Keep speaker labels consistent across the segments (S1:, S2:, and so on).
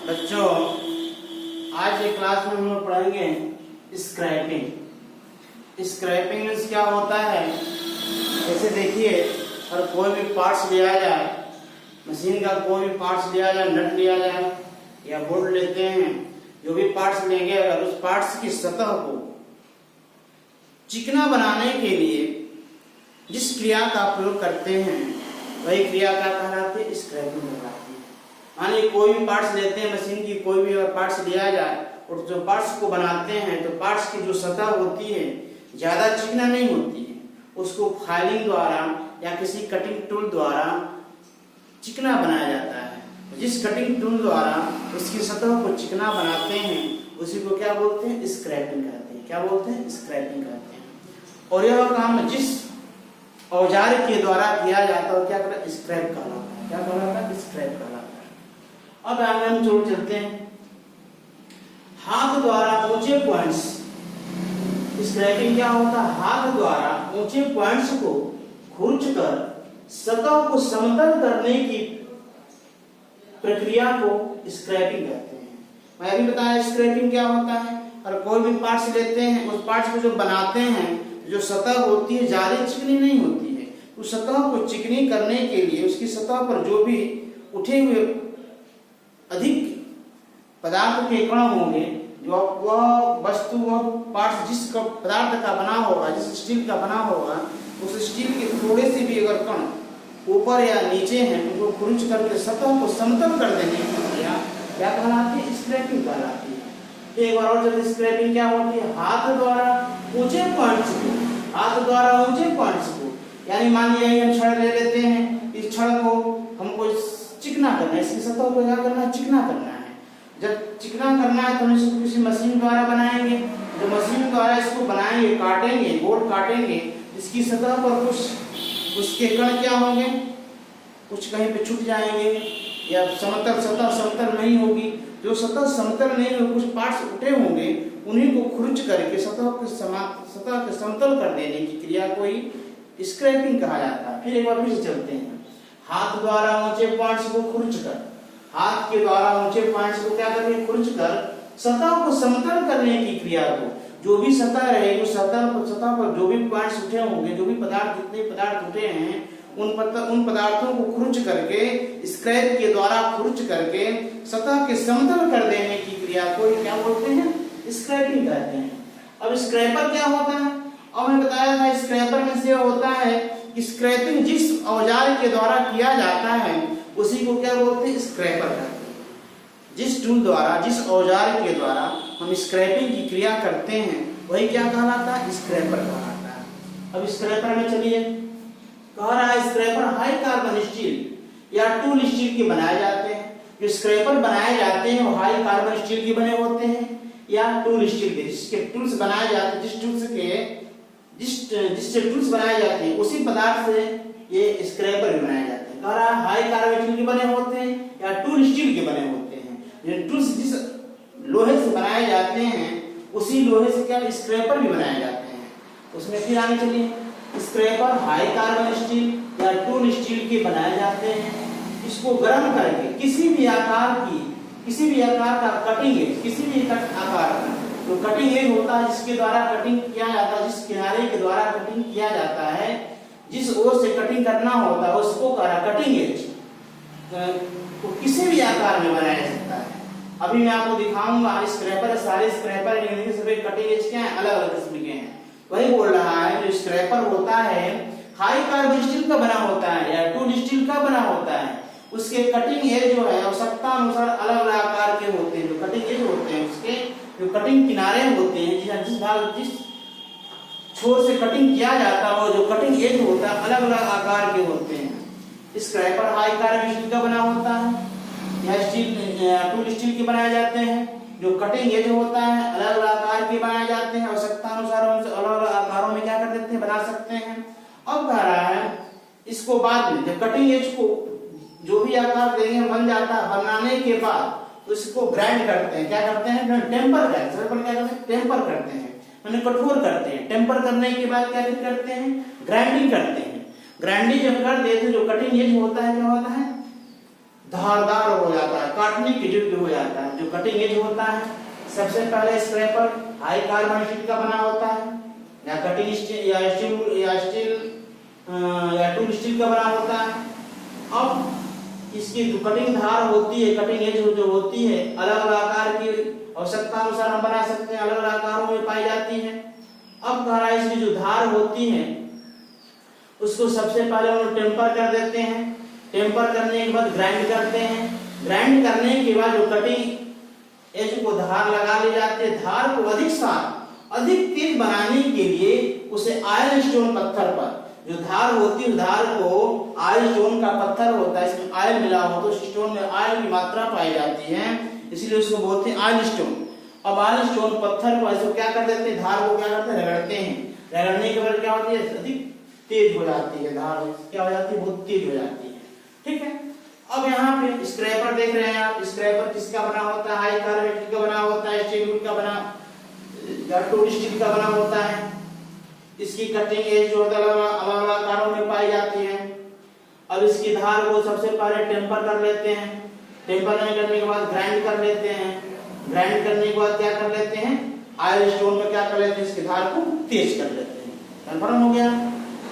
S1: बच्चों, आज के क्लास में हम लोग पढ़ेंगे स्क्रैपिंग। स्क्रैपिंग मीन्स क्या होता है? जैसे देखिए, अगर कोई भी पार्ट्स लिया जाए, मशीन का कोई भी पार्ट्स लिया जाए, नट लिया जाए या बोल्ट लेते हैं, जो भी पार्ट्स लेंगे, अगर उस पार्ट्स की सतह को चिकना बनाने के लिए जिस क्रिया का प्रयोग करते हैं वही क्रिया क्या कहलाती है? स्क्रैपिंग कहलाती है। मानिए कोई भी पार्ट्स लेते हैं, मशीन की कोई भी अगर पार्ट्स लिया जाए और जो पार्ट्स को बनाते हैं तो पार्ट्स की जो सतह होती है ज्यादा चिकना नहीं होती है, उसको फाइलिंग द्वारा या किसी कटिंग टूल द्वारा चिकना बनाया जाता है। जिस कटिंग टूल द्वारा उसकी सतह को चिकना बनाते हैं उसी को क्या बोलते हैं? स्क्रैपिंग कहते हैं। क्या बोलते हैं? स्क्रैपिंग कहते हैं। और यह काम जिस औजार के द्वारा किया जाता है क्या कहलाता है? स्क्रैप कहलाता है। क्या कहलाता है? स्क्रैप कहलाता है। अब आगे हम जोड़ चलते हैं। हाथ द्वारा ऊंचे पॉइंट्स, स्क्रैपिंग क्या होता है? हाथ द्वारा ऊंचे पॉइंट्स को खुरचकर सतह को समतल करने की प्रक्रिया को स्क्रैपिंग कहते हैं। मैं अभी बताया स्क्रैपिंग क्या होता है। और कोई भी पार्ट्स लेते हैं, उस पार्ट्स को जो बनाते हैं, जो सतह होती है ज्यादा चिकनी नहीं होती है, उस सतह को चिकनी करने के लिए उसकी सतह पर जो भी उठे हुए अधिक पदार्थ के कण होंगे, जो वह वस्तु वह पार्ट्स जिस पदार्थ का बना होगा, जिस स्टील का बना होगा, उस स्टील के थोड़े से भी अगर कण ऊपर या नीचे हैं उनको खुरच करके सतह को समतल कर देने की क्रिया क्या कहलाती है? स्क्रैपिंग कहलाती है। एक बार और जब स्क्रैपिंग क्या होती है? हाथ द्वारा ऊंचे पॉइंट्स को, हाथ द्वारा ऊंचे पॉइंट्स को, यानी मान लिया हम छड़ ले लेते हैं, इस छड़ को हमको चिकना करना है, इसकी सतह को क्या करना है? चिकना करना है। जब चिकना करना है तो हम इसको किसी मशीन द्वारा बनाएंगे। जब मशीन द्वारा इसको बनाएंगे, काटेंगे, बोर्ड काटेंगे, इसकी सतह पर कुछ उसके कण क्या होंगे? कुछ कहीं पे छूट जाएंगे या समतल सतह समतल नहीं होगी। जो सतह समतल नहीं होगी, कुछ पार्ट्स उठे होंगे, उन्हीं को खुरच करके सतह के समतल कर देने की क्रिया को ही स्क्रैपिंग कहा जाता है। फिर एक बार फिर चलते हैं। हाथ द्वारा ऊंचे पॉइंट्स को खुरचकर, हाथ के द्वारा ऊंचे पॉइंट्स को क्या करके खुरचकर सतह को समतल करने की क्रिया को, जो भी सतह रहेगी उस सतह पर जो भी पॉइंट्स उठे होंगे, जो भी पदार्थ जितने पदार्थ उठे हैं उन पदार्थों को खुरच करके स्क्रैप के द्वारा खुरच करके सतह के समतल कर देने की क्रिया को क्या बोलते हैं? स्क्रैपिंग कहते हैं। अब स्क्रैपर क्या होता है? अब मैंने बताया था स्क्रैपर में से होता है कि स्क्रैपिंग जिस औजार के द्वारा किया जाता है उसी को क्या बोलते हैं? स्क्रैपर कहते हैं। जिस टूल द्वारा, जिस औजार के द्वारा हम स्क्रैपिंग की क्रिया करते हैं वही क्या कहलाता है? स्क्रैपर कहलाता है। अब स्क्रैपर में चलिए कह रहा है स्क्रैपर हाई कार्बन स्टील या टूल स्टील के बनाए जाते हैं। जो स्क्रैपर बनाए जाते हैं वो हाई कार्बन स्टील के बने होते हैं या टूल स्टील के, जिसके टूल्स बनाए जाते हैं, जिससे टूल्स बनाए जाते हैं उसी पदार्थ से ये स्क्रैपर भी बनाए जाते हैं। कह रहा है हाई कार्बन स्टील के बने होते हैं या टूल स्टील के बने होते हैं। ये टूल्स जिस लोहे से बनाए जाते हैं उसी लोहे से क्या स्क्रैपर भी बनाए जाते हैं। उसमें फिर आगे चलिए, स्क्रैपर हाई कार्बन स्टील या टूल स्टील के बनाए जाते हैं। इसको गर्म करके किसी भी आकार का कटिंग एज, किसी भी आकार का जो कटिंग एज होता है जिसके द्वारा कटिंग किया जाता है, जिस किनारे के द्वारा कटिंग किया जाता है, जिस ओर से कटिंग करना होता है उसको कटिंग एज तो किसी भी आकार में बनाया जा सकता है। अभी मैं आपको दिखाऊंगा स्क्रैपर, सारे स्क्रैपर सभी कटिंग एज क्या है? अलग अलग किस्म के हैं। वही बोल रहा है जो स्क्रैपर होता है हाई कार्बन स्टील का बना होता है या टूल स्टील का बना होता है, उसके कटिंग एज जो है आवश्यकता अनुसार अलग अलग आकार के होते हैं। जो कटिंग एज होते हैं उसके जो कटिंग किनारे होते हैं, जिस छोर से कटिंग किया जाता है वो जो कटिंग एज होता है अलग अलग आकार के होते हैं। स्क्रैपर हाई कार्बन स्टील का बना होता है या टूल स्टील के बनाए जाते हैं। जो कटिंग एज होता है अलग अलग आकार के बनाए जाते हैं, आवश्यकता अनुसार उनसे अलग अलग आकारों में क्या कर देते हैं? बना सकते हैं। अब कह रहा है इसको बाद में जब कटिंग एज को जो भी आकार देंगे बन जाता है, बनाने के बाद तो इसको ग्राइंड करते हैं। क्या करते हैं? टेम्पर करते हैं। टेम्पर करते हैं मैंने कठोर करते हैं। टेम्पर करने के बाद क्या करते हैं? ग्राइंडिंग करते हैं। ग्राइंडिंग जब कर देते जो कटिंग एज होता है क्या होता है? धारदार हो जाता है, काटने के योग्य हो जाता है। जो कटिंग एज होता है, सबसे पहले स्क्रैपर हाई कार्बन स्टील का बना होता है, या कटिंग स्टील या टूल स्टील का बना होता है। अब इसकी जो कटिंग धार होती है, कटिंग एज जो होती है, अलग अलग आकार की आवश्यकता अनुसार हम बना सकते हैं, अलग अलग आकारों में पाई जाती है। अब गहराई की जो धार होती है उसको सबसे पहले हम लोग टेम्पर कर देते हैं। टेम्पर करने के बाद ग्राइंड करते हैं। ग्राइंड करने के बाद जो कटिंग एज को धार लगा ली जाती है। धार को अधिक तेज बनाने के लिए उसे आयरन स्टोन पत्थर पर जो धार होती है, धार को आयरन स्टोन का पत्थर होता है, इसमें आयरन मिला हो तो स्टोन में आयरन की मात्रा पाई जाती है, इसलिए उसको बोलते हैं आयरन स्टोन। अब आयरन स्टोन पत्थर को ऐसे क्या कर देते हैं, धार को क्या करते हैं, रगड़ते हैं। रगड़ने के बाद क्या होती है, अधिक तेज हो जाती है धार, क्या हो जाती है, बहुत तेज हो जाती है। ठीक है। अब यहाँ पे स्क्रैपर देख रहे हैं आप। स्क्रैपर किसका बना होता है, हाई कार्बन का बना होता है, स्टील का बना या टूल स्टील का बना होता है। इसकी कटिंग एज जो अलग अलग आकारों में पाई जाती है। अब इसकी धार को सबसे पहले टेम्पर कर लेते हैं। टेम्पर करने के बाद ग्राइंड कर लेते हैं। ग्राइंड करने के बाद क्या कर लेते हैं, आयरन स्टोन में क्या कर लेते हैं, इसकी धार को तेज कर लेते हैं। कंफर्म हो गया।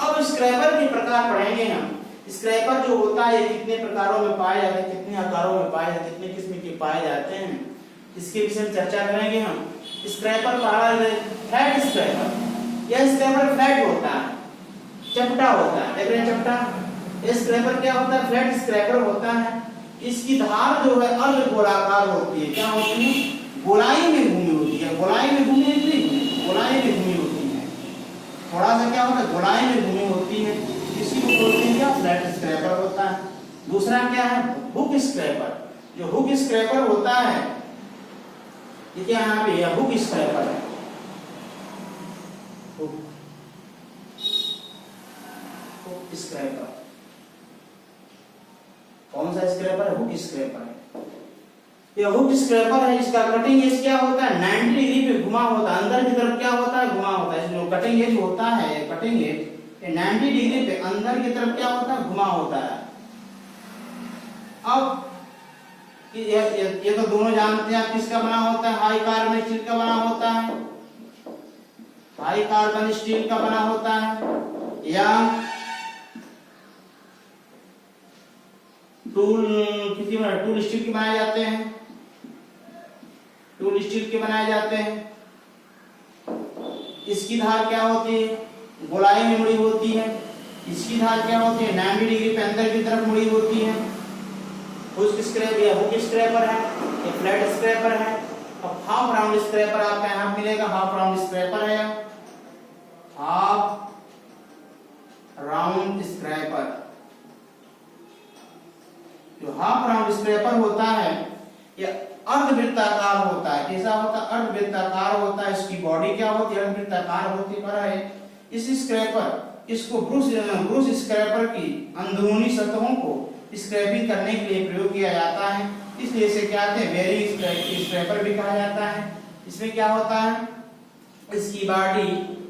S1: अब स्क्रैपर के प्रकार पढ़ेंगे हम। स्क्रैपर जो होता है कितने प्रकारों में पाए जाते हैं, कितने आकारों में पाए जाते हैं, कितने किस्म के पाए जाते हैं, इसके विषय में चर्चा करेंगे हम। स्क्रैपर फ्लैट स्क्रैपर, यह स्क्रैपर फ्लैट होता है, चपटा होता है। देख रहे हैं चपटा। यह स्क्रैपर क्या होता है, फ्लैट स्क्रैपर होता है। इसकी धार जो है अर्ध गोलाकार होती है। क्या होती है, गोलाई में घूमी होती है। गोलाई में घूमी नहीं, गोलाई में घूमी होती है। थोड़ा सा क्या होता है, गोलाई में घूमी होती है, इसी को बोलते हैं क्या, फ्लैट स्क्रैपर होता है। दूसरा क्या है, हुक स्क्रैपर। जो हुक स्क्रैपर होता है, ये क्या यहाँ पे हुक स्क्रैपर है। हुक स्क्रैपर कौन सा स्क्रैपर है, हुक स्क्रैपर है। ये हुक स्क्रैपर है। इसका कटिंग एज क्या होता है, 90 डिग्री पे घुमा होता है, अंदर की तरफ क्या होता है, घुमा होता है। जो कटिंग एज होता है, कटिंग एज 90 डिग्री पे अंदर की तरफ क्या होता है, घुमा होता है। अब ये तो दोनों जानते हैं आप, किसका बना होता है, हाई कार्बन स्टील का बना होता है, हाई कार्बन स्टील का बना होता है, या टूल स्टील के बनाए जाते हैं, टूल स्टील के बनाए जाते हैं। इसकी धार क्या होती है, गोलाई में मुड़ी होती है। इसकी धार क्या होती है, 90 डिग्री पे अंदर की तरफ मुड़ी होती है। हुक स्क्रैपर है, ये फ्लैट स्क्रैपर है। अब हाफ राउंड स्क्रैपर आपका यहाँ मिलेगा, हाफ राउंड स्क्रैपर है, हाफ राउंड स्क्रैपर। जो हाफ राउंड स्क्रैपर होता है ये अर्धवृत्ताकार होता है। कैसा होता है, अर्धवृत्ताकार होता है। इसकी बॉडी क्या होती है, अर्धवृत्ताकार होती है। इस स्क्रैपर इसको ब्रूस स्क्रैपर की अंदरूनी सतहों को स्क्रैपिंग करने के लिए प्रयोग किया जाता है, इसलिए इसे क्या कहते हैं, बेरिंग स्क्रैपर भी कहा जाता है। इसमें क्या होता है, इसकी बॉडी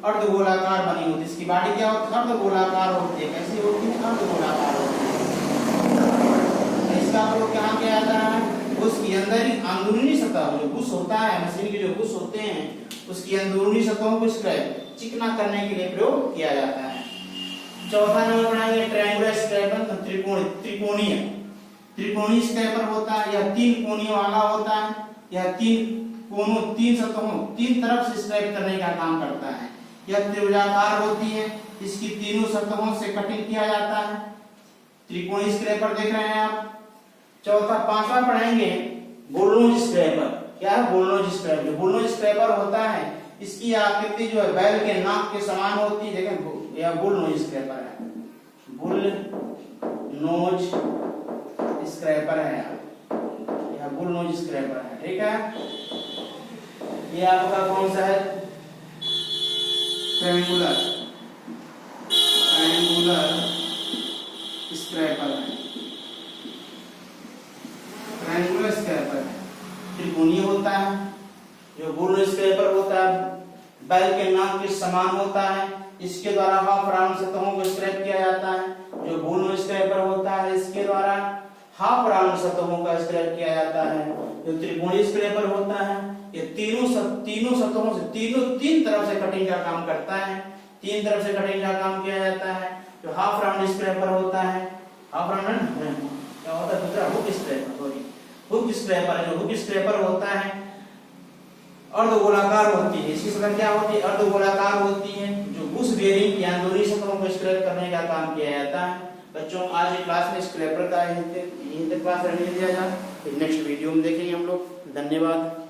S1: अर्धगोलाकार बनी होती है। इसकी बॉडी क्या होती है, अर्धगोलाकार होती है। कैसी होती है, अर्धगोलाकार होती है। इसका प्रयोग कहाँ किया जाता है, उसकी अंदरूनी सतह जो बुश होता है, मशीन के जो बुश होते हैं, उसकी अंदरूनी सतहों को चिकना करने के लिए प्रयोग किया जाता है। चौथा नंबर बनाएंगे ट्रायंगुलर स्क्रैपर, त्रिकोणीय स्क्रैपर होता है। यह 3 कोनियों वाला होता है। यह 3 सतहों 3 तरफ से स्क्रैप करने का काम करता है। यह त्रिभुजाकार होती है। इसकी तीनों सतहों से कटिंग किया जाता है। त्रिकोणीय स्क्रैपर देख रहे हैं आप। पांचवा पढ़ेंगे बुलनोज स्क्रैपर। क्या है, बुलनोज स्क्रैपर। बुलनोज स्क्रैपर होता है, इसकी आकृति जो है बैल के नाक के समान होती है। देखें, यह बुलनोज स्क्रैपर है, बुलनोज स्क्रैपर है, यह बुलनोज स्क्रैपर है। ठीक है, ये आपका कौन सा है, ट्रायंगुलर स्क्रैपर है, ट्रायंगुलर स्क्रैपर है, त्रिकोणीय होता है। जो बुलनोज स्क्रैपर होता है बैल के नाक के समान होता है। इसके द्वारा हाफ राउंड सतहों को स्क्रैप किया जाता है। जो बुलनोज स्क्रैपर होता है, इसके द्वारा हाफ राउंड सतहों का स्क्रैप किया जाता है। जो त्रिकोणीय स्क्रैपर होता है ये तीनों सतहों से तीन तरफ से कटिंग का काम करता है। तीन तरफ से कटिंग का काम किया जाता है। जो हाफ राउंड स्क्रैपर होता है, हाफ राउंड क्या होता है, दूसरा hook scraper, sorry hook scraper. जो हुक स्क्रैपर होता है अर्धगोलाकार होती है, इसकी सतह क्या होती है, अर्धगोलाकार होती है। जो बुश बेयरिंग या अंदरूनी सतहों को स्क्रैप करने का काम किया जाता है। बच्चों आज की क्लास में स्क्रैपर का यहीं तक क्लास रहने दिया जाए, फिर नेक्स्ट वीडियो में देखेंगे हम लोग। धन्यवाद।